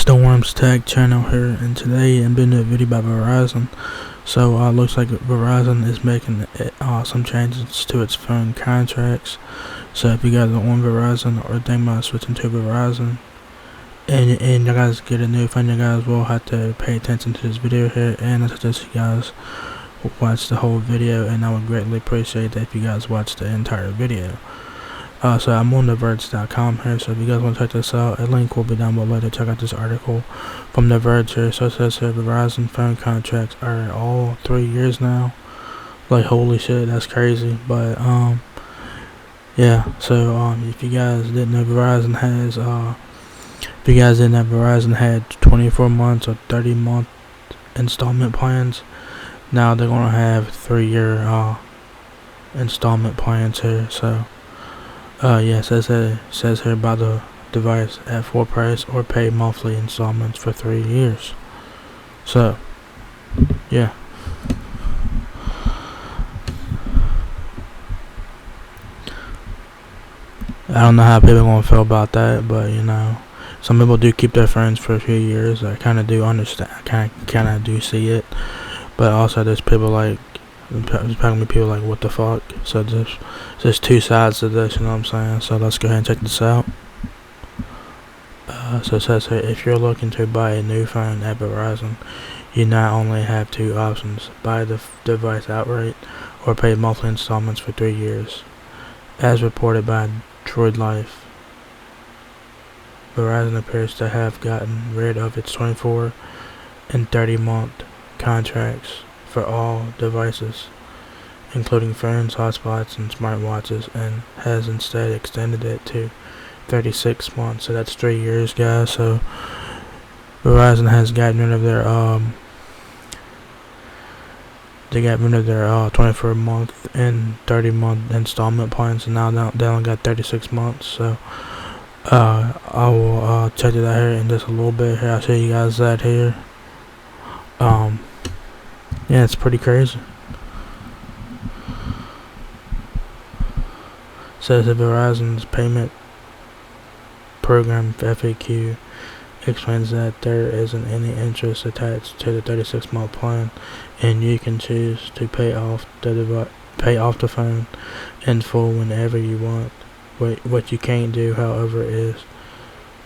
the Worms Tech channel here, and today I'm doing a video about Verizon. So looks like Verizon is making some changes to its phone contracts. So if you guys are on Verizon or think about switching to Verizon and you guys get a new phone, you guys will have to pay attention to this video here, and I suggest you guys watch the whole video, and I would greatly appreciate that if you guys watch the entire video. So I'm on TheVerge.com here, so if you guys want to check this out, a link will be down below to check out this article from The Verge here. So it says here, Verizon phone contracts are all 3 years now. Like, holy shit, that's crazy. But yeah, so if you guys didn't know, Verizon had 24 months or 30-month installment plans. Now they're gonna have 3-year installment plans here. So yeah, it says here, buy the device at full price or pay monthly installments for 3 years. So yeah, I don't know how people are gonna feel about that, but you know, some people do keep their phones for a few years. I kind of do understand. I kind of do see it, but also there's people like. There's probably people like, what the fuck? So there's two sides to this, you know what I'm saying? So let's go ahead and check this out. So it says here, if you're looking to buy a new phone at Verizon, you not only have two options: buy the device outright or pay monthly installments for 3 years. As reported by Droid Life, Verizon appears to have gotten rid of its 24 and 30-month contracts for all devices, including phones, hotspots, and smartwatches, and has instead extended it to 36 months. So that's 3 years, guys. So Verizon has gotten rid of their 24-month and 30-month installment plans, and now they only got 36 months. So I will check it out here in just a little bit. Here, I'll show you guys that here. Yeah, it's pretty crazy. Says that Verizon's payment program FAQ explains that there isn't any interest attached to the 36-month plan, and you can choose to pay off the phone in full whenever you want. What you can't do, however, is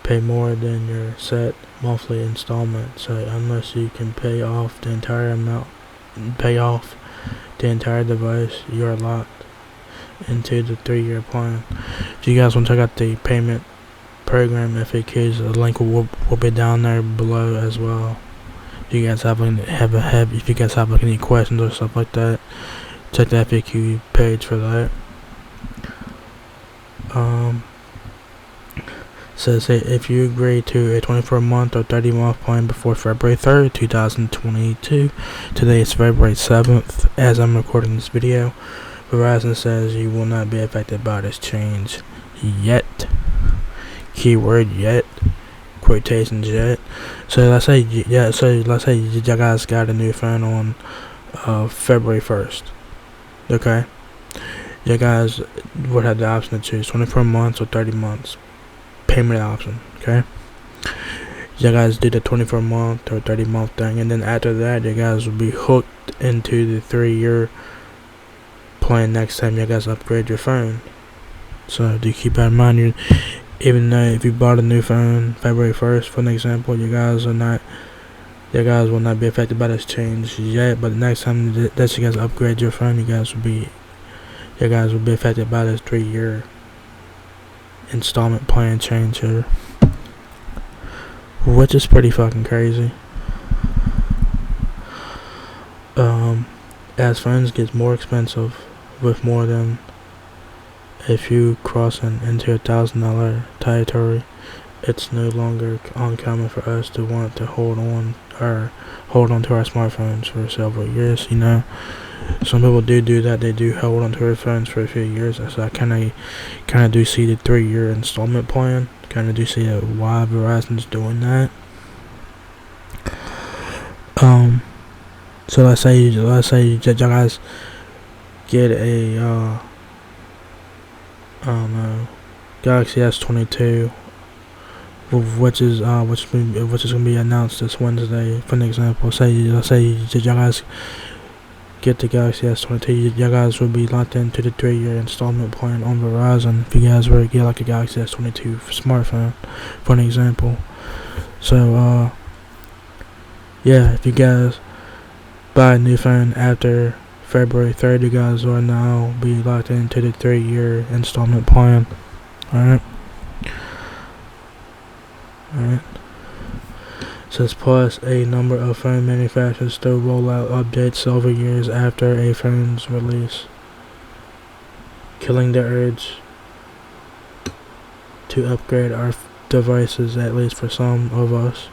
pay more than your set monthly installment. So unless you can pay off the entire device, you are locked into the 3-year plan. If you guys want to check out the payment program FAQs, the link will be down there below as well. If you guys have any questions or stuff like that, check the FAQ page for that. Says that if you agree to a 24-month or 30-month plan before February 3rd, 2022, today is February 7th, as I'm recording this video, Verizon says you will not be affected by this change yet. Keyword yet. Quotations yet. So let's say you guys got a new phone on February 1st. Okay? You guys would have the option to choose 24 months or 30 months. Payment option, okay? You guys do the 24-month or 30-month thing, and then after that, you guys will be hooked into the 3-year plan next time you guys upgrade your phone. So do keep that in mind. Even though if you bought a new phone February 1st, for an example, you guys will not be affected by this change yet. But the next time that you guys upgrade your phone, you guys will be affected by this 3-year installment plan change here, which is pretty fucking crazy. As phones get more expensive, with more than a few crossing into $1,000 territory, it's no longer uncommon for us to want to hold on to our smartphones for several years. You know, some people do that. They do hold on to their phones for a few years. So I kind of do see the 3-year installment plan. Kind of do see why Verizon's doing that. So let's say you guys get a I don't know, Galaxy S22 which is going to be announced this Wednesday. For an example, let's say y'all guys get the Galaxy S22, y'all guys will be locked into the 3-year installment plan on Verizon if you guys were to get like a Galaxy S22 smartphone, for an example. So yeah, if you guys buy a new phone after February 3rd, you guys will now be locked into the 3-year installment plan. Alright. Says plus a number of phone manufacturers still roll out updates over years after a phone's release, killing the urge to upgrade our devices, at least for some of us.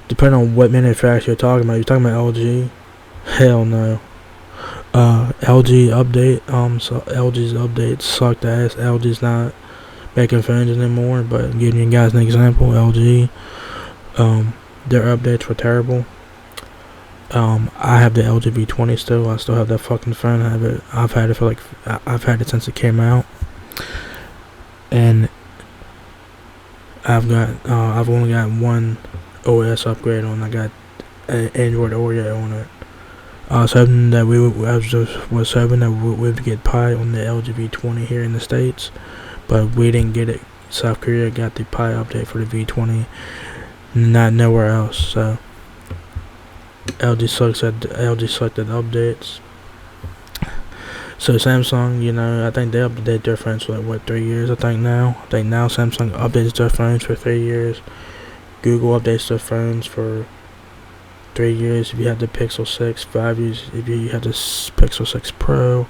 Depending on what manufacturer you're talking about. You're talking about LG? Hell no. LG update. So LG's updates sucked ass. LG's not making phones anymore. But giving you guys an example, LG, their updates were terrible. I have the LG V20 still. I still have that fucking phone. I've had it since it came out, and I've only got one OS upgrade on. I got an Android Oreo on it. I was hoping that we would get Pi on the LG V20 here in the States, but we didn't get it. South Korea got the Pi update for the V20, not nowhere else. So LG sucked at updates. So Samsung, I think they update their phones for like 3 years. I think now Samsung updates their phones for 3 years. Google updates their phones for 3 years if you have the Pixel 6, 5 years if you have the Pixel 6 Pro.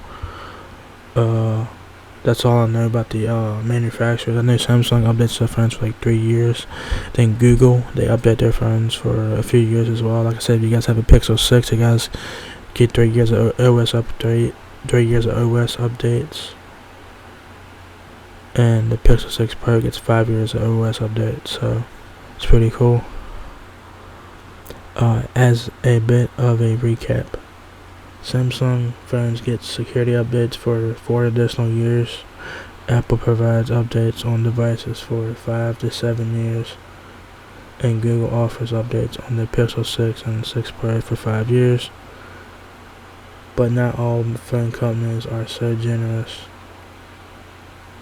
That's all I know about the manufacturers. I know Samsung updates their phones for like 3 years. Then Google, they update their phones for a few years as well. Like I said, if you guys have a Pixel 6, you guys get 3 years of OS update, 3 years of OS updates. And the Pixel 6 Pro gets 5 years of OS updates. So it's pretty cool. As a bit of a recap, Samsung phones get security updates for 4 additional years. Apple provides updates on devices for 5 to 7 years. And Google offers updates on the Pixel 6 and 6 Pro for 5 years. But not all phone companies are so generous.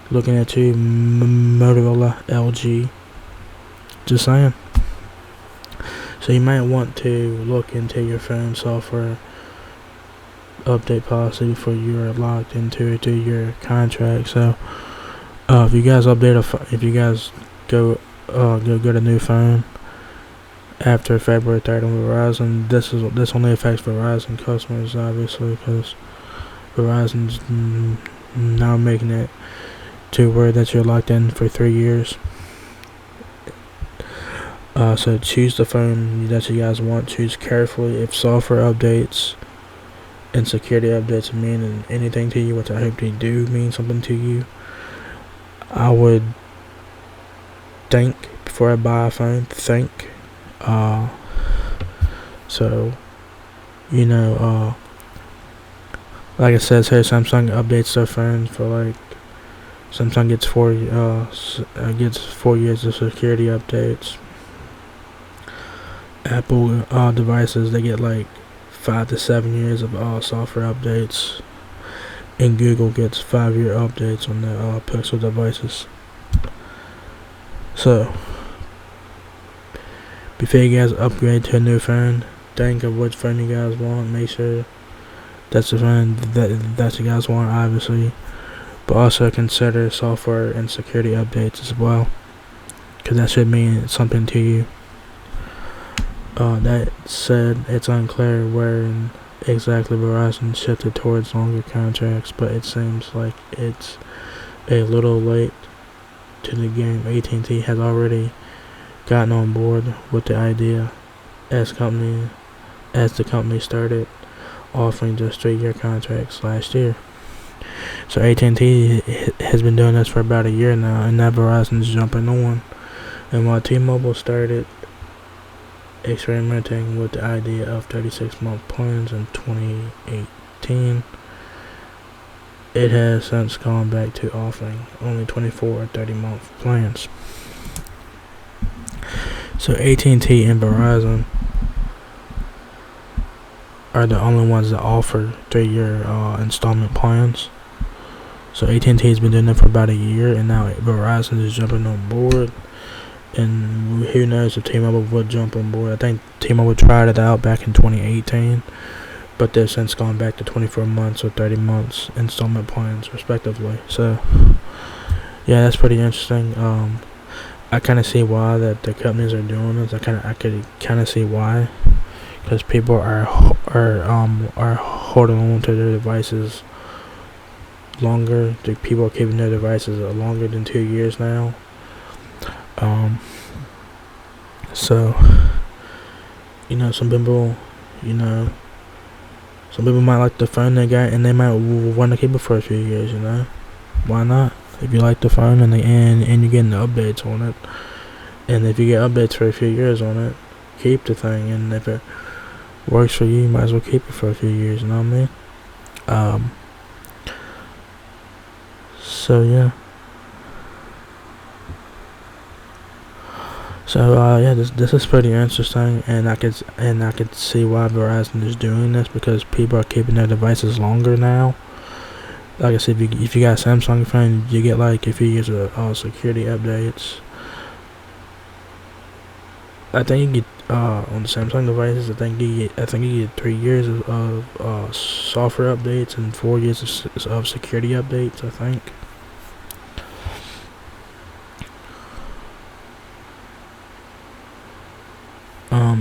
Looking at you, Motorola, LG. Just saying. So you might want to look into your phone software update policy before you are locked into a 2-year contract. So if you guys go get a new phone after February 3rd on Verizon, this only affects Verizon customers, obviously, because Verizon's now making it to where that you're locked in for 3 years. So choose the phone that you guys want. Choose carefully. If software updates and security updates mean anything to you, which I hope they do mean something to you, I would think before I buy a phone. Think. Like I said, here Samsung updates their phones for like Samsung gets 4 years of security updates. Apple devices, they get like 5 to 7 years of software updates, and Google gets 5-year updates on their Pixel devices. So before you guys upgrade to a new phone, think of which phone you guys want. Make sure that's the phone that you guys want, obviously, but also consider software and security updates as well, because that should mean something to you. That said, it's unclear where exactly Verizon shifted towards longer contracts, but it seems like it's a little late to the game. AT&T has already gotten on board with the idea as the company started offering just 3-year contracts last year. So AT&T has been doing this for about a year now, and now Verizon's jumping on. And while T-Mobile started experimenting with the idea of 36-month plans in 2018, it has since gone back to offering only 24 or 30-month plans. So AT&T and Verizon are the only ones that offer 3-year installment plans. So AT&T has been doing it for about a year, and now Verizon is jumping on board. And who knows if T-Mobile would jump on board. I think T-Mobile tried it out back in 2018, but they've since gone back to 24 months or 30 months installment plans, respectively. So, yeah, that's pretty interesting. I kind of see why that the companies are doing this. I could kind of see why, because people are holding on to their devices longer. The people are keeping their devices longer than 2 years now. So, some people, some people might like the phone they got, and they might want to keep it for a few years. Why not? If you like the phone and you're getting the updates on it, and if you get updates for a few years on it, keep the thing. And if it works for you, you might as well keep it for a few years. You know what I mean? So yeah. So yeah, this is pretty interesting, and I could see why Verizon is doing this, because people are keeping their devices longer now. Like I said, if you got a Samsung phone, you get like a few years of security updates. I think you get on the Samsung devices. I think you get 3 years of software updates and 4 years of security updates, I think.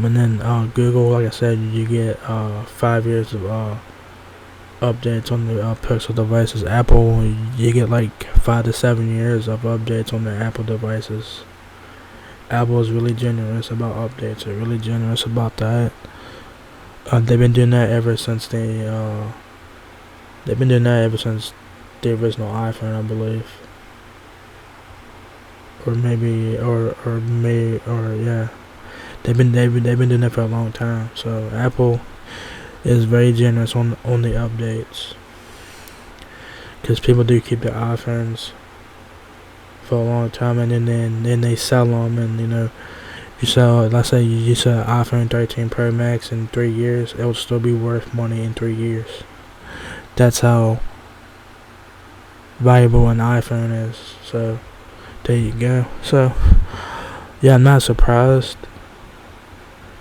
And then Google, like I said, you get 5 years of updates on the Pixel devices. Apple, you get like 5 to 7 years of updates on the Apple devices. Apple is really generous about updates. They're really generous about that. They've been doing that ever since the original iPhone, I believe. Yeah. They've been doing that for a long time. So Apple is very generous on the updates, because people do keep their iPhones for a long time, and then they sell them, and you sell, let's say you sell an iPhone 13 Pro Max in 3 years, it will still be worth money in 3 years. That's how valuable an iPhone is. So there you go. So yeah, I'm not surprised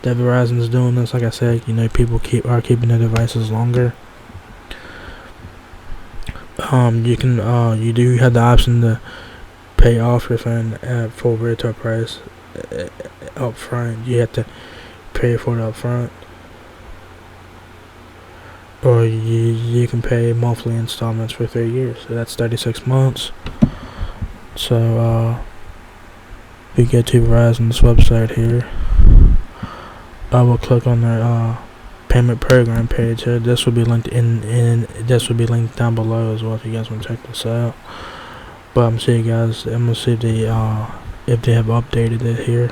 that Verizon is doing this. Like I said, people are keeping their devices longer. You do have the option to pay off your phone at full retail price up front. You have to pay for it up front, or you can pay monthly installments for 3 years. So that's 36 months. So if you get to Verizon's website here, I will click on their payment program page here. This will be linked this will be linked down below as well if you guys want to check this out. But I'm gonna see if they have updated it here.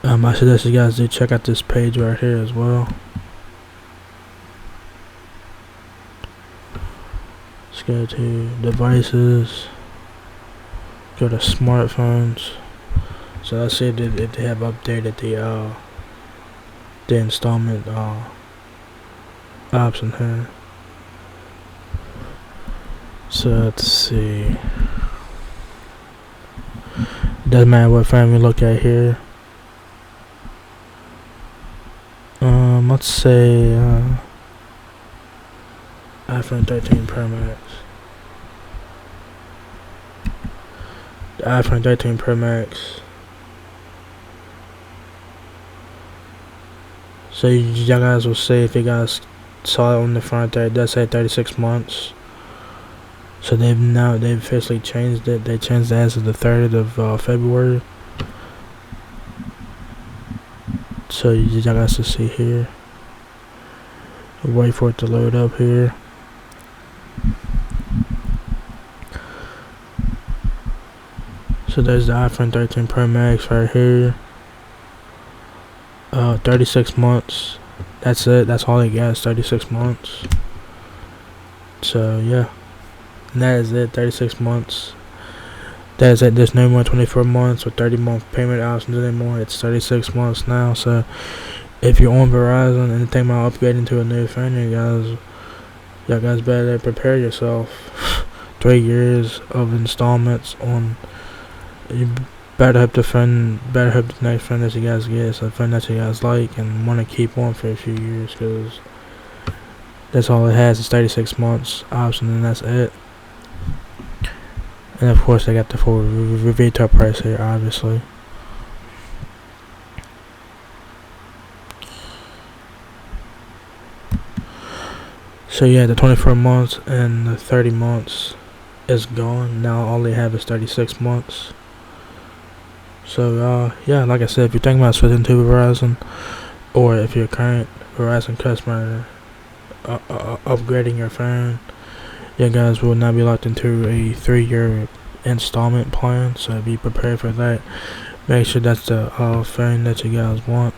I suggest you guys do check out this page right here as well. Let's go to devices. Go to smartphones. So let's see if they have updated the installment option here. So let's see. Doesn't matter what phone we look at here. Let's say iPhone 13 Pro Max. The iPhone 13 Pro Max. So y'all guys will see, if you guys saw it on the front there, it does say 36 months. So they've officially changed it. They changed it as of the 3rd of February. So y'all guys will see here. Wait for it to load up here. So there's the iPhone 13 Pro Max right here. 36 months. that's it. That's all they got is 36 months. So yeah, and that is it. 36 months. That is it. There's no more 24 months or 30-month payment options anymore. It's 36 months now. So if you're on Verizon and think about upgrading to a new phone, y'all guys better prepare yourself. 3 years of installments on. You better hope the next phone that you guys get is a phone that you guys like and want to keep on for a few years, because that's all it has is 36 months option, and that's it. And of course they got the full retail price here, obviously. So yeah, the 24 months and the 30 months is gone. Now all they have is 36 months. So yeah, like I said, if you're thinking about switching to Verizon, or if you're a current Verizon customer upgrading your phone, you guys will now be locked into a 3-year installment plan. So be prepared for that. Make sure that's the phone that you guys want,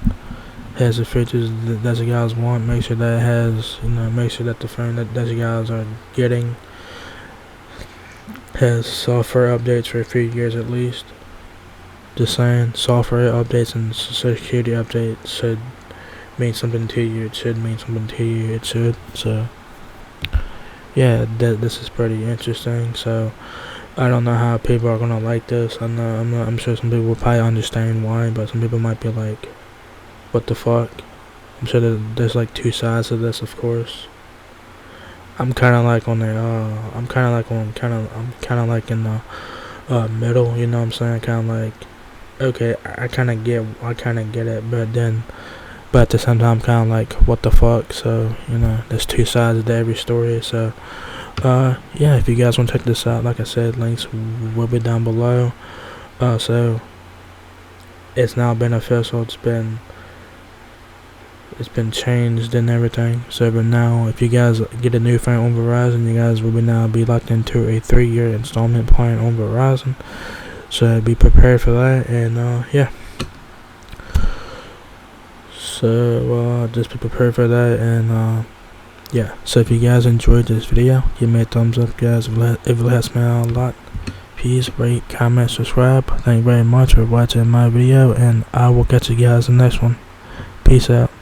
has the features that you guys want. Make sure that it has, make sure that the phone that you guys are getting has software updates for a few years at least. Just saying, software updates and security updates should mean something to you. It should mean something to you. It should. So yeah, this is pretty interesting. So I don't know how people are gonna like this. I'm sure some people will probably understand why, but some people might be like, what the fuck? I'm sure that there's like two sides to this, of course. I'm kind of like on the I'm kind of like in the middle, you know what I'm saying? Kind of like, okay, I kind of get it, but at the same time, kind of like, what the fuck? So there's two sides to every story. So yeah, if you guys want to check this out, like I said, links will be down below. So it's now been official. It's been changed and everything. So but now, if you guys get a new phone on Verizon, you guys will now be locked into a 3-year installment plan on Verizon. So be prepared for that, and yeah. So just be prepared for that, and yeah. So if you guys enjoyed this video, give me a thumbs up, guys. It helps me out a lot. Please rate, comment, subscribe. Thank you very much for watching my video, and I will catch you guys in the next one. Peace out.